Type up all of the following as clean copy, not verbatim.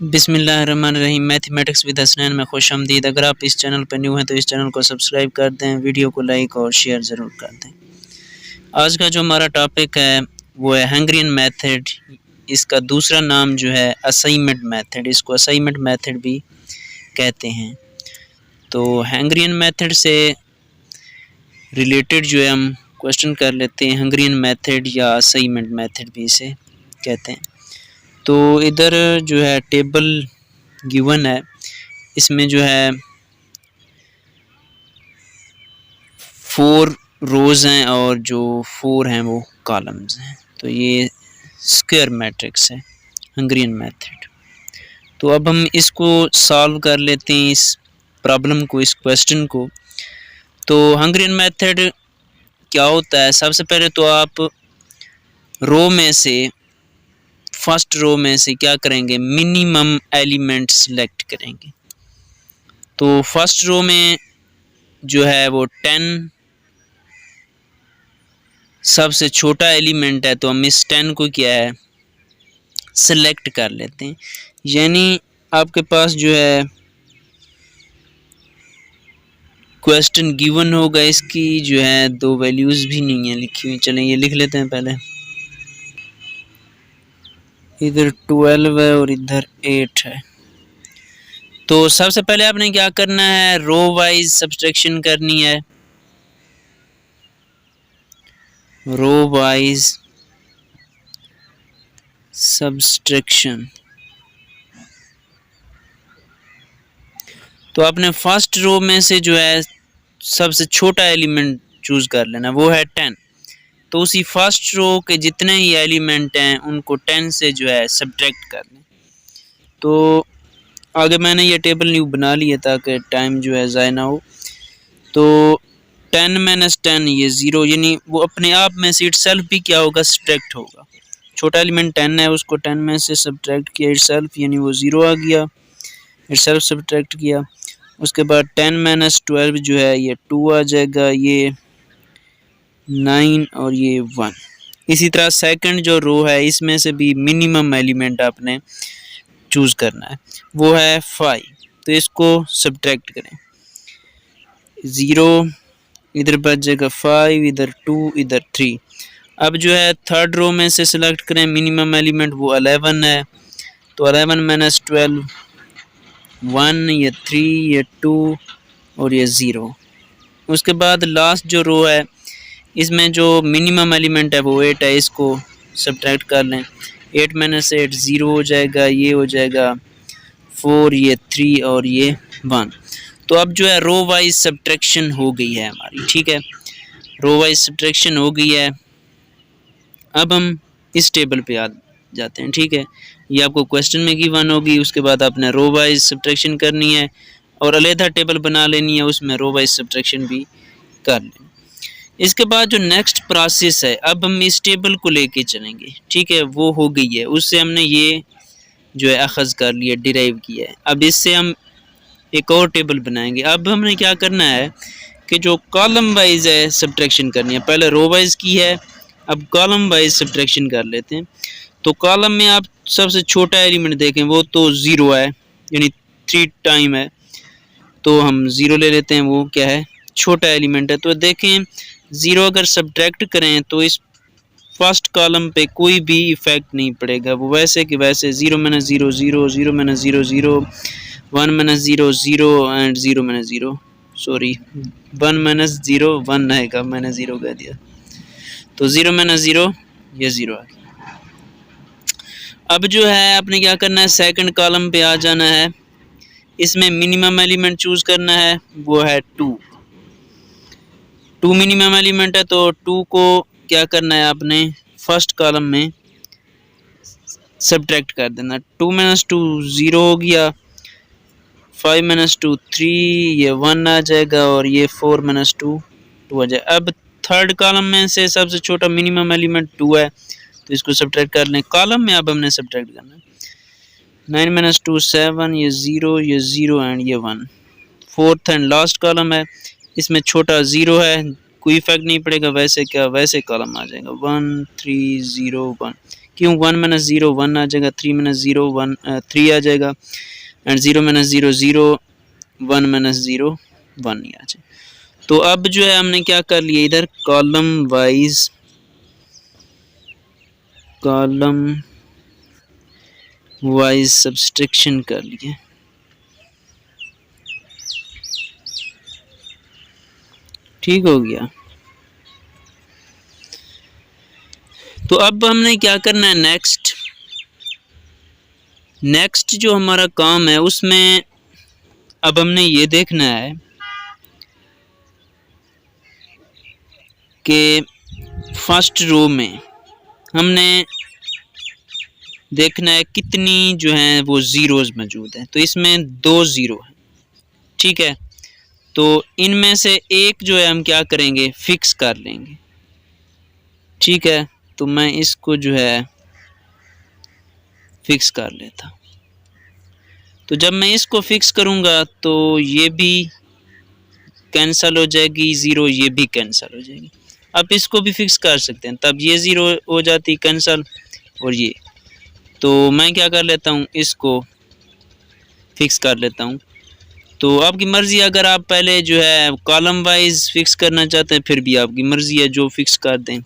बिस्मिल्लाहिर्रहमानिर्रहीम। Mathematics with Hasnain में खुश आमदीद। अगर आप इस चैनल पर न्यू हैं तो इस चैनल को सब्सक्राइब कर दें, वीडियो को लाइक और शेयर ज़रूर कर दें। आज का जो हमारा टॉपिक है वो है हंगरियन मेथड। इसका दूसरा नाम जो है असाइनमेंट मेथड, इसको असाइनमेंट मेथड भी कहते हैं। तो हंगरियन मेथड से रिलेटेड जो है हम क्वेश्चन कर लेते हैं। हंगरियन मेथड या असाइनमेंट मेथड भी इसे कहते हैं। तो इधर जो है टेबल गिवन है, इसमें जो है 4 रोज़ हैं और जो 4 हैं वो कॉलम्स हैं। तो ये स्क्वायर मैट्रिक्स है हंगरियन मेथड। तो अब हम इसको सॉल्व कर लेते हैं, इस प्रॉब्लम को, इस क्वेश्चन को। तो हंगरियन मेथड क्या होता है? सबसे पहले तो आप रो में से, फर्स्ट रो में से क्या करेंगे, मिनिमम एलिमेंट सिलेक्ट करेंगे। तो फर्स्ट रो में जो है वो 10 सबसे छोटा एलिमेंट है, तो हम इस 10 को क्या है सिलेक्ट कर लेते हैं। यानी आपके पास जो है क्वेश्चन गिवन होगा, इसकी जो है 2 वैल्यूज़ भी नहीं है लिखी हुई। चलें ये लिख लेते हैं पहले। इधर 12 है और इधर 8 है। तो सबसे पहले आपने क्या करना है, रो वाइज सब्सट्रैक्शन करनी है। Row wise subtraction. तो आपने फर्स्ट रो में से जो है सबसे छोटा एलिमेंट चूज कर लेना, वो है 10। तो उसी फर्स्ट रो के जितने ही एलिमेंट हैं उनको 10 से जो है सब्ट्रैक्ट कर लें। तो आगे मैंने ये टेबल न्यू बना लिया ताकि टाइम जो है ज़ाया ना हो। तो 10 - 10 ये 0, यानी वो अपने आप में से इटसेल्फ भी क्या होगा, सब्ट्रैक्ट होगा। छोटा एलिमेंट 10 है, उसको 10 में से सब्ट्रैक्ट किया इटसेल्फ, यानी वो 0 आ गया, इटसेल्फ सब्ट्रैक्ट किया। उसके बाद 10 - 12 जो है ये 2 आ जाएगा, ये 9 और ये 1। इसी तरह सेकंड जो रो है इसमें से भी मिनिमम एलिमेंट आपने चूज करना है, वो है 5। तो इसको सब्ट्रैक्ट करें, 0 इधर बच जाएगा, 5 इधर, 2 इधर, 3। अब जो है थर्ड रो में से सिलेक्ट करें मिनिमम एलिमेंट, वो 11 है। तो 11 - 12 1, ये 3, ये 2 और ये 0। उसके बाद लास्ट जो रो है इसमें जो मिनिमम एलिमेंट है वो 8 है, इसको सब्ट्रैक्ट कर लें। 8 - 8 0 हो जाएगा, ये हो जाएगा 4, ये 3 और ये 1। तो अब जो है रो वाइज सब्ट्रैक्शन हो गई है हमारी, ठीक है, रो वाइज सब्ट्रैक्शन हो गई है। अब हम इस टेबल पे आ जाते हैं, ठीक है। ये आपको क्वेश्चन में गिवन होगी, उसके बाद आपने रो वाइज सब्ट्रैक्शन करनी है और अलहदा टेबल बना लेनी है, उसमें रो वाइज सब्ट्रैक्शन भी कर लें। इसके बाद जो नेक्स्ट प्रोसेस है, अब हम इस टेबल को लेके चलेंगे, ठीक है, वो हो गई है, उससे हमने ये जो है अखज़ कर लिया, डिराइव किया है। अब इससे हम एक और टेबल बनाएंगे। अब हमने क्या करना है कि जो कॉलम वाइज है सब्ट्रैक्शन करनी है, पहले रो वाइज की है, अब कॉलम वाइज सब्ट्रैक्शन कर लेते हैं। तो कॉलम में आप सबसे छोटा एलिमेंट देखें, वो तो 0 है, यानी 3 टाइम है, तो हम 0 ले लेते हैं, वो क्या है, छोटा एलिमेंट है। तो देखें 0 अगर सब्ट्रैक्ट करें तो इस फर्स्ट कॉलम पे कोई भी इफेक्ट नहीं पड़ेगा, वो वैसे कि वैसे 0 - 0 0, 0 - 0 0, 1 - 0 0 एंड 0 - 0, सॉरी 1 - 0 1 आएगा, मैंने 0 कह दिया। तो 0 - 0 ये 0 आ गया। अब जो है आपने क्या करना है, सेकंड कॉलम पे आ जाना है, इसमें मिनिमम एलिमेंट चूज करना है, वो है 2। 2 मिनिमम एलिमेंट है, तो 2 को क्या करना है आपने फर्स्ट कॉलम में सब्ट्रैक्ट कर देना। 2 - 2 0 हो गया, 5 - 2 3, ये 1 आ जाएगा और ये 4 - 2 2 आ जाएगा। अब थर्ड कॉलम में से सबसे छोटा मिनिमम एलिमेंट 2 है, तो इसको सब्ट्रैक्ट कर लें। कॉलम में अब हमने सब्ट्रैक्ट करना है, 9 - 2 7, ये 0, ये 0 एंड ये 1। फोर्थ एंड लास्ट कॉलम है, इसमें छोटा 0 है, कोई इफेक्ट नहीं पड़ेगा, वैसे क्या वैसे कॉलम आ जाएगा 1 3 0 1, क्यों 1 माइनस 0 1 आ जाएगा, 3 माइनस 0 1 3 आ जाएगा, एंड 0 माइनस 0 0, 1 माइनस 0 1 ही आ जाएगा। तो अब जो है हमने क्या कर लिया, इधर कॉलम वाइज सब्सट्रैक्शन कर लिए। ठीक हो गया। तो अब हमने क्या करना है, नेक्स्ट जो हमारा काम है उसमें अब हमने ये देखना है कि फर्स्ट रो में हमने देखना है कितनी जो है वो जीरोस मौजूद है। तो इसमें 2 जीरो है, ठीक है। तो इनमें से एक जो है हम क्या करेंगे, फिक्स कर लेंगे, ठीक है। तो मैं इसको जो है फिक्स कर लेता। तो जब मैं इसको फिक्स करूंगा तो ये भी कैंसल हो जाएगी, ज़ीरो ये भी कैंसल हो जाएगी। अब इसको भी फिक्स कर सकते हैं, तब ये ज़ीरो हो जाती कैंसल, और ये। तो मैं क्या कर लेता हूँ, इसको फिक्स कर लेता हूँ। तो आपकी मर्ज़ी, अगर आप पहले जो है कॉलम वाइज फिक्स करना चाहते हैं फिर भी आपकी मर्ज़ी है, जो फिक्स कर दें।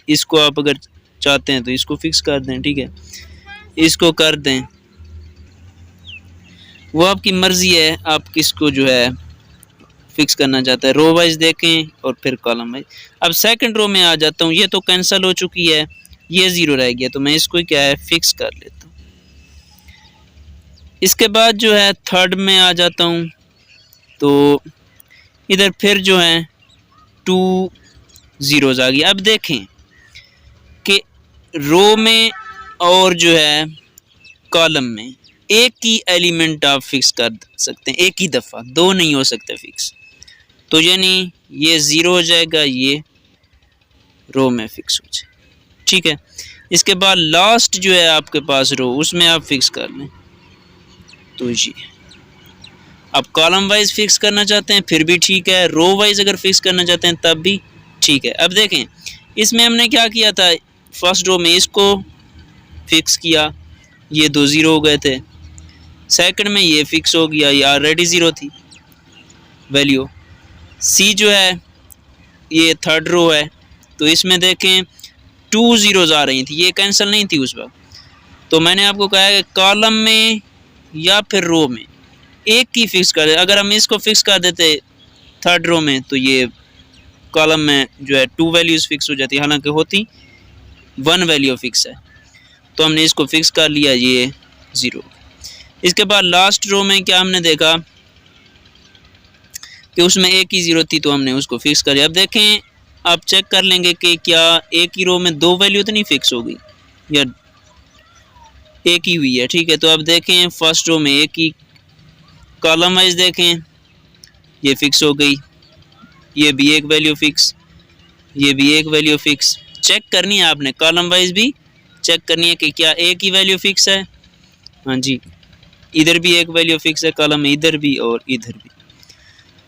इसको आप अगर चाहते हैं तो इसको फिक्स कर दें, ठीक है, इसको कर दें, वो आपकी मर्ज़ी है, आप किसको जो है फिक्स करना चाहते हैं। रो वाइज देखें और फिर कॉलम वाइज। अब सेकंड रो में आ जाता हूँ, ये तो कैंसिल हो चुकी है, ये ज़ीरो रह गया, तो मैं इसको क्या है फिक्स कर लेता हूँ। इसके बाद जो है थर्ड में आ जाता हूँ, तो इधर फिर जो है 2 ज़ीरोज़ आ गई। अब देखें कि रो में और जो है कॉलम में एक ही एलिमेंट आप फिक्स कर सकते हैं, एक ही दफ़ा, दो नहीं हो सकते फिक्स। तो यानी ये ज़ीरो हो जाएगा, ये रो में फिक्स हो जाए, ठीक है। इसके बाद लास्ट जो है आपके पास रो, उसमें आप फिक्स कर लें। तो ये आप कॉलम वाइज फिक्स करना चाहते हैं फिर भी ठीक है, रो वाइज अगर फिक्स करना चाहते हैं तब भी ठीक है। अब देखें इसमें हमने क्या किया था, फर्स्ट रो में इसको फिक्स किया, ये 2 ज़ीरो हो गए थे। सेकंड में ये फिक्स हो गया, ये ऑलरेडी ज़ीरो थी वैल्यू। सी जो है ये थर्ड रो है, तो इसमें देखें 2 ज़ीरोज़ आ रही थी, ये कैंसिल नहीं थी उस वक्त। तो मैंने आपको कहा है कि कॉलम में या फिर रो में एक ही फिक्स कर दे। अगर हम इसको फिक्स कर देते थर्ड रो में तो ये कॉलम में जो है 2 वैल्यूज़ फिक्स हो जाती, हालांकि होती 1 वैल्यू फिक्स है। तो हमने इसको फिक्स कर लिया, ये ज़ीरो। इसके बाद लास्ट रो में क्या हमने देखा कि उसमें एक ही ज़ीरो थी, तो हमने उसको फिक्स कर लिया। अब देखें, आप चेक कर लेंगे कि क्या एक ही रो में 2 वैल्यू तो नहीं फिक्स हो गई, या एक ही हुई है, ठीक है। तो अब देखें फर्स्ट रो में एक ही, कॉलम वाइज देखें ये फिक्स हो गई, ये भी एक वैल्यू फिक्स, ये भी एक वैल्यू फिक्स। चेक करनी है आपने, कॉलम वाइज भी चेक करनी है कि क्या एक ही वैल्यू फिक्स है। हाँ जी, इधर भी एक वैल्यू फिक्स है कॉलम में, इधर भी और इधर भी।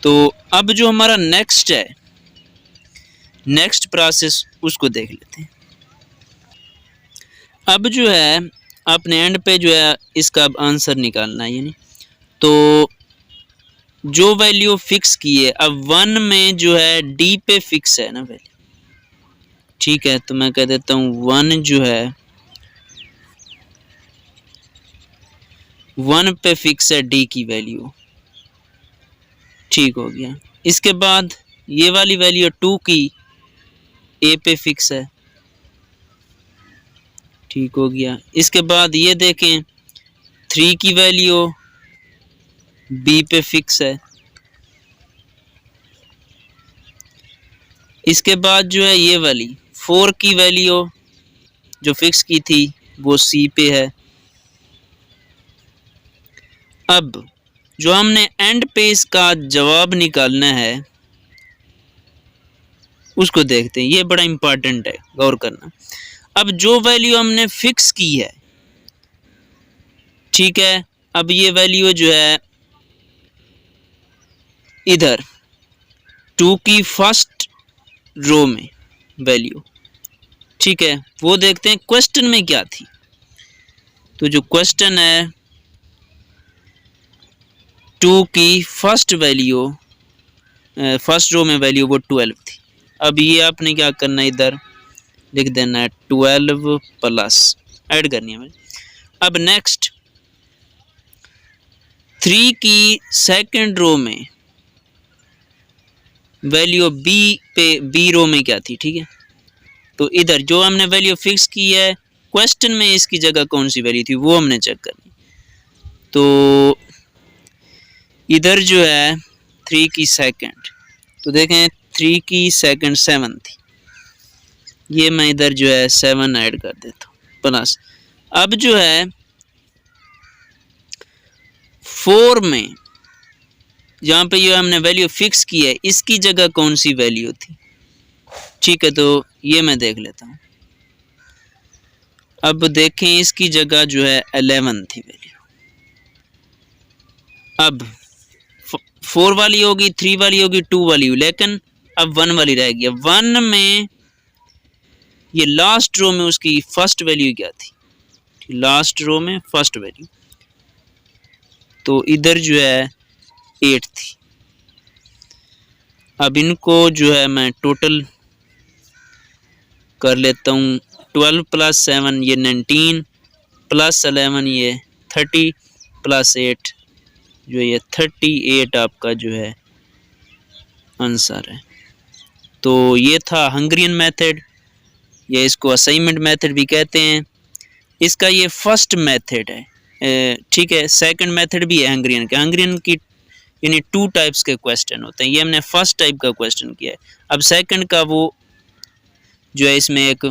तो अब जो हमारा नेक्स्ट है, नेक्स्ट प्रोसेस उसको देख लेते हैं। अब जो है आपने एंड पे जो है इसका अब आंसर निकालना है, यानी तो जो वैल्यू फिक्स की है, अब 1 में जो है डी पे फिक्स है ना वैल्यू, ठीक है। तो मैं कह देता हूँ 1 जो है 1 पे फिक्स है डी की वैल्यू, ठीक हो गया। इसके बाद ये वाली वैल्यू 2 की ए पे फिक्स है, ठीक हो गया। इसके बाद ये देखें 3 की वैल्यू बी पे फिक्स है। इसके बाद जो है ये वाली 4 की वैल्यू जो फिक्स की थी वो सी पे है। अब जो हमने एंड पे इसका जवाब निकालना है उसको देखते हैं, ये बड़ा इंपॉर्टेंट है, गौर करना। अब जो वैल्यू हमने फिक्स की है, ठीक है, अब ये वैल्यू जो है इधर 2 की फर्स्ट रो में वैल्यू, ठीक है, वो देखते हैं क्वेश्चन में क्या थी। तो जो क्वेश्चन है 2 की फर्स्ट वैल्यू, फर्स्ट रो में वैल्यू वो 12 थी। अब ये आपने क्या करना है, इधर लिख देना है 12 प्लस, ऐड करनी है हमें। अब नेक्स्ट 3 की सेकंड रो में वैल्यू बी रो में क्या थी, ठीक है। तो इधर जो हमने वैल्यू फिक्स की है क्वेश्चन में, इसकी जगह कौन सी वैल्यू थी वो हमने चेक करनी। तो इधर जो है 3 की सेकंड, तो देखें 3 की सेकंड 7 थी, ये मैं इधर जो है 7 ऐड कर देता हूँ प्लस। अब जो है 4 में जहाँ पे ये हमने वैल्यू फिक्स की है इसकी जगह कौन सी वैल्यू थी, ठीक है। तो ये मैं देख लेता हूँ। अब देखें इसकी जगह जो है 11 थी वैल्यू। अब 4 वाली होगी, 3 वाली होगी, 2 वाली होगी, लेकिन अब 1 वाली रहेगी। 1 में ये लास्ट रो में उसकी फर्स्ट वैल्यू क्या थी, लास्ट रो में फर्स्ट वैल्यू, तो इधर जो है 8 थी। अब इनको जो है मैं टोटल कर लेता हूँ। 12 प्लस 7 ये 19 प्लस 11 ये 30 प्लस 8 जो ये 38 आपका जो है आंसर है। तो ये था हंगरियन मेथड, या इसको असाइनमेंट मेथड भी कहते हैं। इसका ये फर्स्ट मेथड है, ठीक है। सेकंड मेथड भी है हंगरियन के। हंगरियन की यानी 2 टाइप्स के क्वेश्चन होते हैं, ये हमने फर्स्ट टाइप का क्वेश्चन किया है। अब सेकंड का वो जो है इसमें एक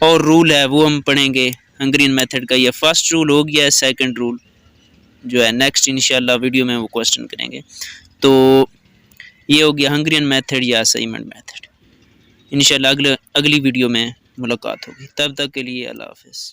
और रूल है वो हम पढ़ेंगे हंगरियन मेथड का। ये फर्स्ट रूल हो गया है, सेकंड रूल जो है नेक्स्ट इंशाल्लाह वीडियो में वो क्वेश्चन करेंगे। तो ये हो गया हंगरियन मेथड या असाइनमेंट मेथड। इंशाल्लाह अगली वीडियो में मुलाकात होगी, तब तक के लिए अल्लाह हाफिज़।